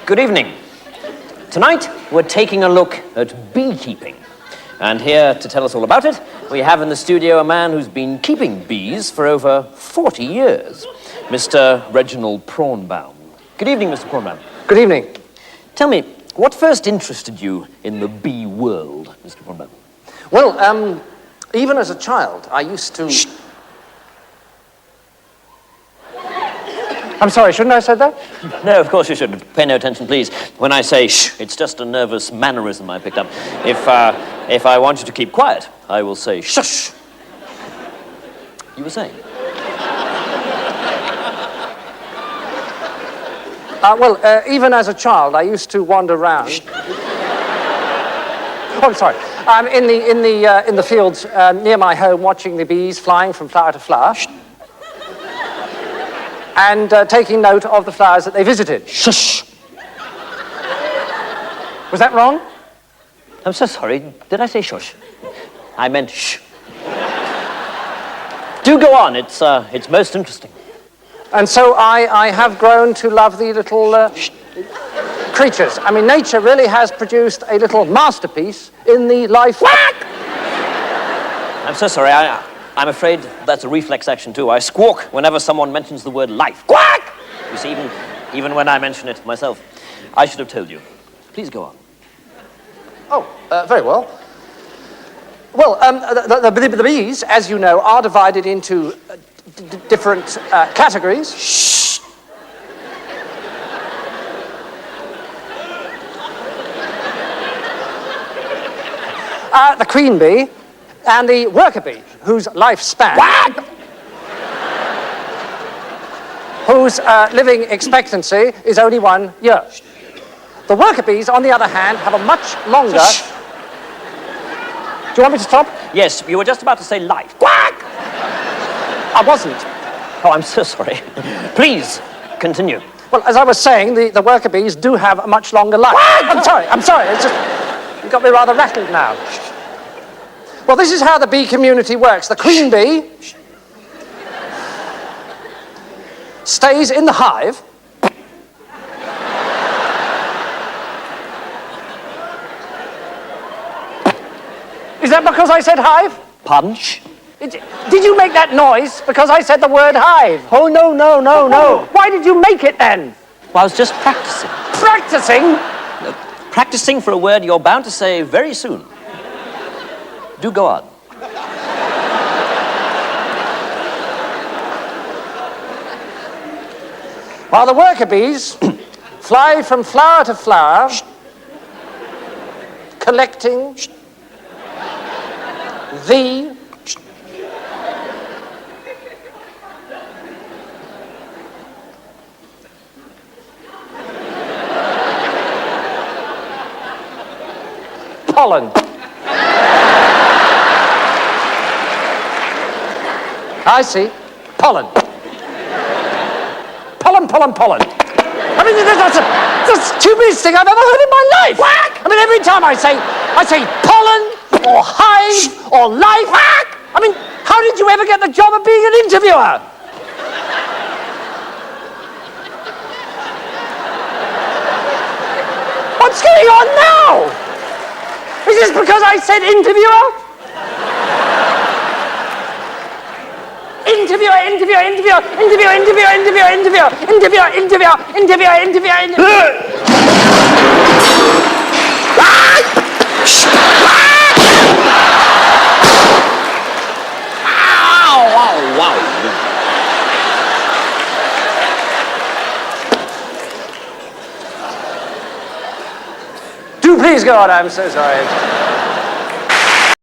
Good evening. Tonight, we're taking a look at beekeeping. And here to tell us all about it, we have in the studio a man who's been keeping bees for over 40 years, Mr. Reginald Prawnbaum. Good evening, Mr. Prawnbaum. Good evening. Tell me, what first interested you in the bee world, Mr. Prawnbaum? Well, even as a child, I used to... Shh. I'm sorry, shouldn't I have said that? No, of course you should. Pay no attention, please. When I say shh, it's just a nervous mannerism I picked up. If I want you to keep quiet, I will say shush. You were saying? Even as a child, I used to wander around. Oh, I'm sorry. In the fields near my home, watching the bees flying from flower to flower. Shh. And taking note of the flowers that they visited. Shush! Was that wrong? I'm so sorry. Did I say shush? I meant shh. Do go on. It's most interesting. And so I have grown to love the little creatures. I mean, nature really has produced a little masterpiece in the life... Quack! I'm so sorry. I'm afraid that's a reflex action, too. I squawk whenever someone mentions the word life. Quack! You see, even when I mention it myself. I should have told you. Please go on. Oh, very well. Well, the bees, as you know, are divided into different categories. Shh! The queen bee and the worker bee, whose lifespan... Quack! Whose living expectancy is only 1 year. The worker bees, on the other hand, have a much longer... Shh. Do you want me to stop? Yes, you were just about to say life. Quack! I wasn't. Oh, I'm so sorry. Please, continue. Well, as I was saying, the worker bees do have a much longer life. I'm sorry. It's just... You got me rather rattled now. Well, this is how the bee community works. The queen bee stays in the hive. Is that because I said hive? Pardon? Did you make that noise because I said the word hive? Oh, no. Why did you make it then? Well, I was just practicing. Practicing? Practicing for a word you're bound to say very soon. Do go on. While the worker bees fly from flower to flower, collecting the pollen. I see. Pollen. Pollen. I mean, that's the stupidest thing I've ever heard in my life. Whack! I mean, every time I say pollen or hive or life. Whack! I mean, how did you ever get the job of being an interviewer? What's going on now? Is this because I said interviewer? Interviewer. Wow. Do please go on, I'm so sorry.